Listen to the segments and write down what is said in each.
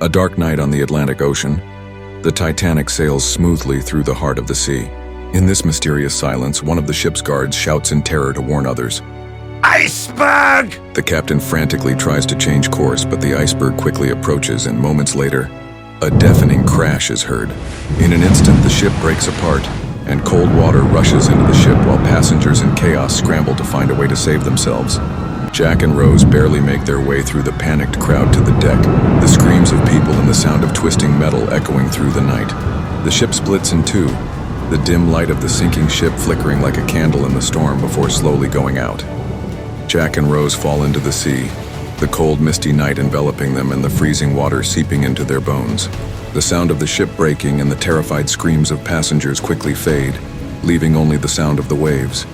A dark night on the Atlantic Ocean. The Titanic sails smoothly through the heart of the sea. In this mysterious silence, one of the ship's guards shouts in terror to warn others. Iceberg! The captain frantically tries to change course, but the iceberg quickly approaches, and moments later, a deafening crash is heard. In an instant, the ship breaks apart, and cold water rushes into the ship while passengers in chaos scramble to find a way to save themselves. Jack and Rose barely make their way through the panicked crowd to the deck, the screams of people and the sound of twisting metal echoing through the night. The ship splits in two, the dim light of the sinking ship flickering like a candle in the storm before slowly going out. Jack and Rose fall into the sea, the cold, misty night enveloping them and the freezing water seeping into their bones. The sound of the ship breaking and the terrified screams of passengers quickly fade, leaving only the sound of the waves.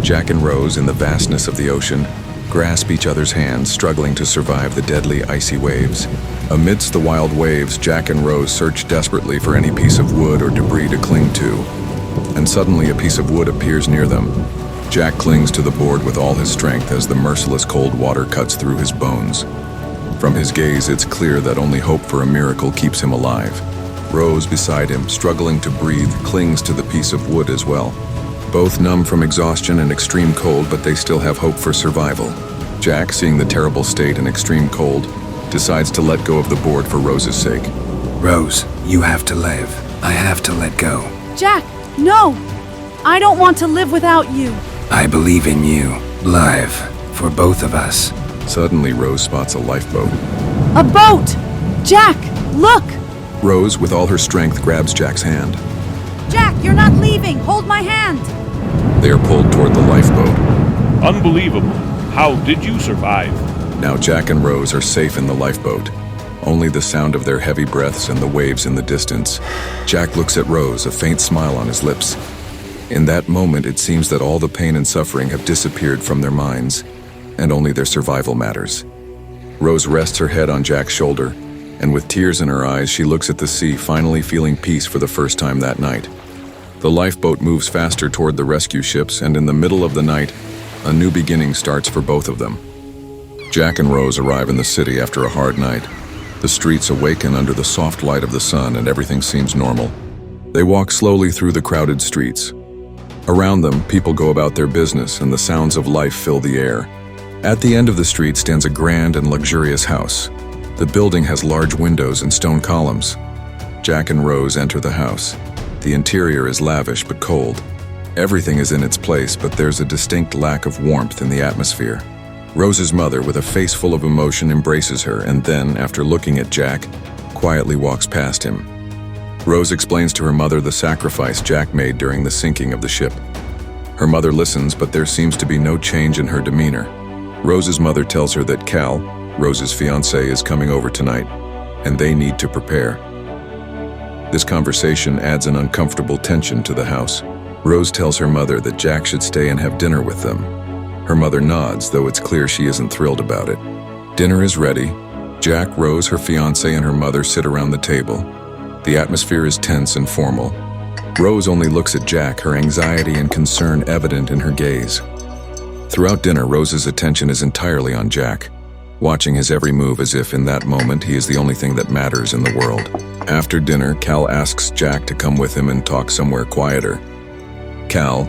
Jack and Rose, in the vastness of the ocean, grasp each other's hands, struggling to survive the deadly icy waves. Amidst the wild waves, Jack and Rose search desperately for any piece of wood or debris to cling to. And suddenly a piece of wood appears near them. Jack clings to the board with all his strength as the merciless cold water cuts through his bones. From his gaze, it's clear that only hope for a miracle keeps him alive. Rose, beside him, struggling to breathe, clings to the piece of wood as well. Both numb from exhaustion and extreme cold, but they still have hope for survival. Jack, seeing the terrible state and extreme cold, decides to let go of the board for Rose's sake. Rose, you have to live. I have to let go. Jack, no! I don't want to live without you. I believe in you. Live. For both of us. Suddenly, Rose spots a lifeboat. A boat! Jack, look! Rose, with all her strength, grabs Jack's hand. Jack, you're not leaving! Hold my hand! They are pulled toward the lifeboat. Unbelievable. How did you survive? Now Jack and Rose are safe in the lifeboat. Only the sound of their heavy breaths and the waves in the distance. Jack looks at Rose, a faint smile on his lips. In that moment, it seems that all the pain and suffering have disappeared from their minds, and only their survival matters. Rose rests her head on Jack's shoulder, and with tears in her eyes, she looks at the sea, finally feeling peace for the first time that night. The lifeboat moves faster toward the rescue ships, and in the middle of the night, a new beginning starts for both of them. Jack and Rose arrive in the city after a hard night. The streets awaken under the soft light of the sun, and everything seems normal. They walk slowly through the crowded streets. Around them, people go about their business, and the sounds of life fill the air. At the end of the street stands a grand and luxurious house. The building has large windows and stone columns. Jack and Rose enter the house. The interior is lavish but cold. Everything is in its place, but there's a distinct lack of warmth in the atmosphere. Rose's mother, with a face full of emotion, embraces her and then, after looking at Jack, quietly walks past him. Rose explains to her mother the sacrifice Jack made during the sinking of the ship. Her mother listens, but there seems to be no change in her demeanor. Rose's mother tells her that Cal, Rose's fiancé, is coming over tonight, and they need to prepare. This conversation adds an uncomfortable tension to the house. Rose tells her mother that Jack should stay and have dinner with them. Her mother nods, though it's clear she isn't thrilled about it. Dinner is ready. Jack, Rose, her fiancé, and her mother sit around the table. The atmosphere is tense and formal. Rose only looks at Jack, her anxiety and concern evident in her gaze. Throughout dinner, Rose's attention is entirely on Jack, watching his every move as if in that moment he is the only thing that matters in the world. After dinner, Cal asks Jack to come with him and talk somewhere quieter. Cal,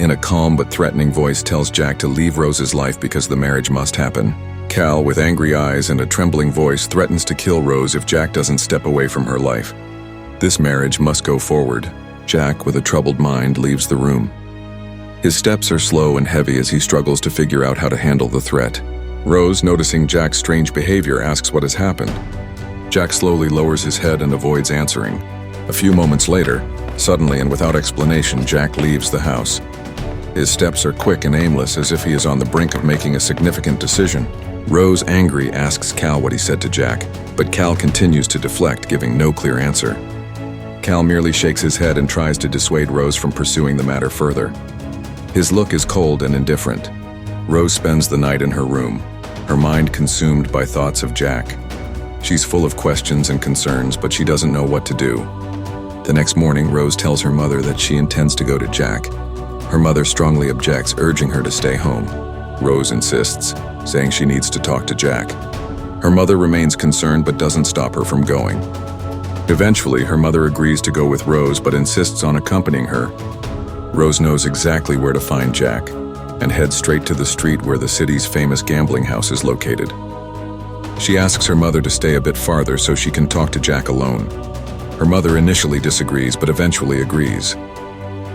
in a calm but threatening voice, tells Jack to leave Rose's life because the marriage must happen. Cal, with angry eyes and a trembling voice, threatens to kill Rose if Jack doesn't step away from her life. This marriage must go forward. Jack, with a troubled mind, leaves the room. His steps are slow and heavy as he struggles to figure out how to handle the threat. Rose, noticing Jack's strange behavior, asks what has happened. Jack slowly lowers his head and avoids answering. A few moments later, suddenly and without explanation, Jack leaves the house. His steps are quick and aimless, as if he is on the brink of making a significant decision. Rose, angry, asks Cal what he said to Jack, but Cal continues to deflect, giving no clear answer. Cal merely shakes his head and tries to dissuade Rose from pursuing the matter further. His look is cold and indifferent. Rose spends the night in her room, her mind consumed by thoughts of Jack. She's full of questions and concerns, but she doesn't know what to do. The next morning, Rose tells her mother that she intends to go to Jack. Her mother strongly objects, urging her to stay home. Rose insists, saying she needs to talk to Jack. Her mother remains concerned but doesn't stop her from going. Eventually, her mother agrees to go with Rose but insists on accompanying her. Rose knows exactly where to find Jack and heads straight to the street where the city's famous gambling house is located. She asks her mother to stay a bit farther so she can talk to Jack alone. Her mother initially disagrees but eventually agrees.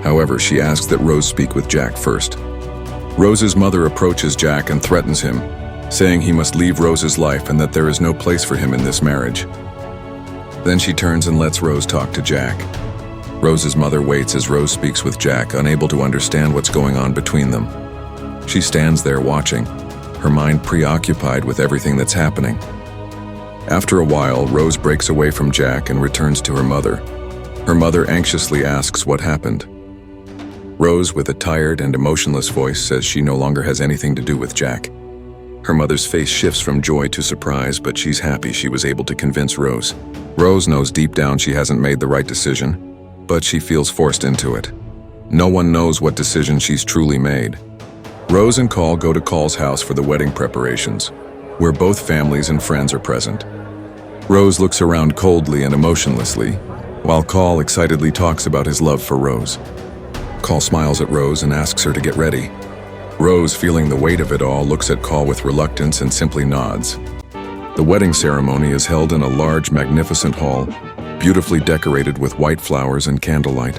However, she asks that Rose speak with Jack first. Rose's mother approaches Jack and threatens him, saying he must leave Rose's life and that there is no place for him in this marriage. Then she turns and lets Rose talk to Jack. Rose's mother waits as Rose speaks with Jack, unable to understand what's going on between them. She stands there watching, her mind preoccupied with everything that's happening. After a while, Rose breaks away from Jack and returns to her mother. Her mother anxiously asks what happened. Rose, with a tired and emotionless voice, says she no longer has anything to do with Jack. Her mother's face shifts from joy to surprise, but she's happy she was able to convince Rose. Rose knows deep down she hasn't made the right decision, but she feels forced into it. No one knows what decision she's truly made. Rose and Call go to Call's house for the wedding preparations, where both families and friends are present. Rose looks around coldly and emotionlessly, while Call excitedly talks about his love for Rose. Call smiles at Rose and asks her to get ready. Rose, feeling the weight of it all, looks at Call with reluctance and simply nods. The wedding ceremony is held in a large, magnificent hall, beautifully decorated with white flowers and candlelight.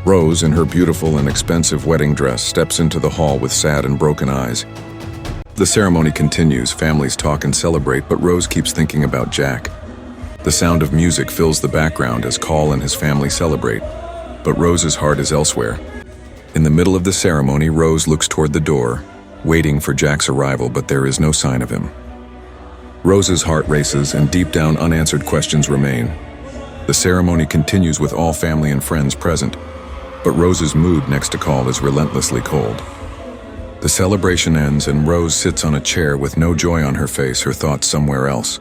Rose, in her beautiful and expensive wedding dress, steps into the hall with sad and broken eyes. The ceremony continues, families talk and celebrate, but Rose keeps thinking about Jack. The sound of music fills the background as Call and his family celebrate, but Rose's heart is elsewhere. In the middle of the ceremony, Rose looks toward the door, waiting for Jack's arrival, but there is no sign of him. Rose's heart races and deep down unanswered questions remain. The ceremony continues with all family and friends present, but Rose's mood next to Call is relentlessly cold. The celebration ends and Rose sits on a chair with no joy on her face, her thoughts somewhere else.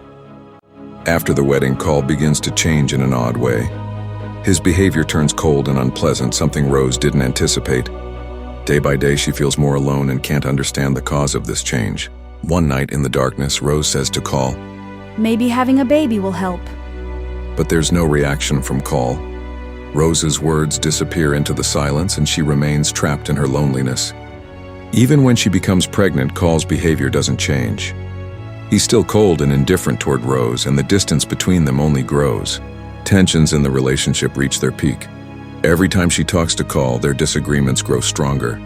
After the wedding, Call begins to change in an odd way. His behavior turns cold and unpleasant, something Rose didn't anticipate. Day by day, she feels more alone and can't understand the cause of this change. One night in the darkness, Rose says to Call, Maybe having a baby will help. but there's no reaction from Call. Rose's words disappear into the silence and she remains trapped in her loneliness. Even when she becomes pregnant, Call's behavior doesn't change. He's still cold and indifferent toward Rose, and the distance between them only grows. Tensions in the relationship reach their peak. Every time she talks to Call, their disagreements grow stronger.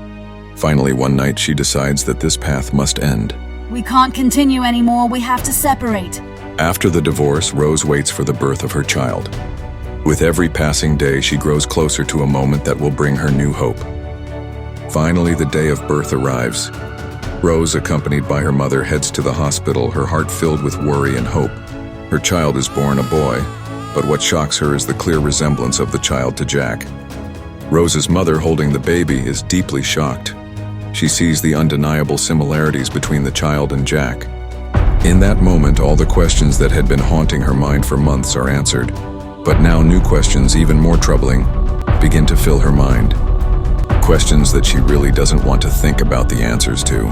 Finally, one night, she decides that this path must end. We can't continue anymore. We have to separate. After the divorce, Rose waits for the birth of her child. With every passing day, she grows closer to a moment that will bring her new hope. Finally, the day of birth arrives. Rose, accompanied by her mother, heads to the hospital, her heart filled with worry and hope. Her child is born a boy, but what shocks her is the clear resemblance of the child to Jack. Rose's mother, holding the baby, is deeply shocked. She sees the undeniable similarities between the child and Jack. In that moment, all the questions that had been haunting her mind for months are answered. But now new questions, even more troubling, begin to fill her mind. Questions that she really doesn't want to think about the answers to.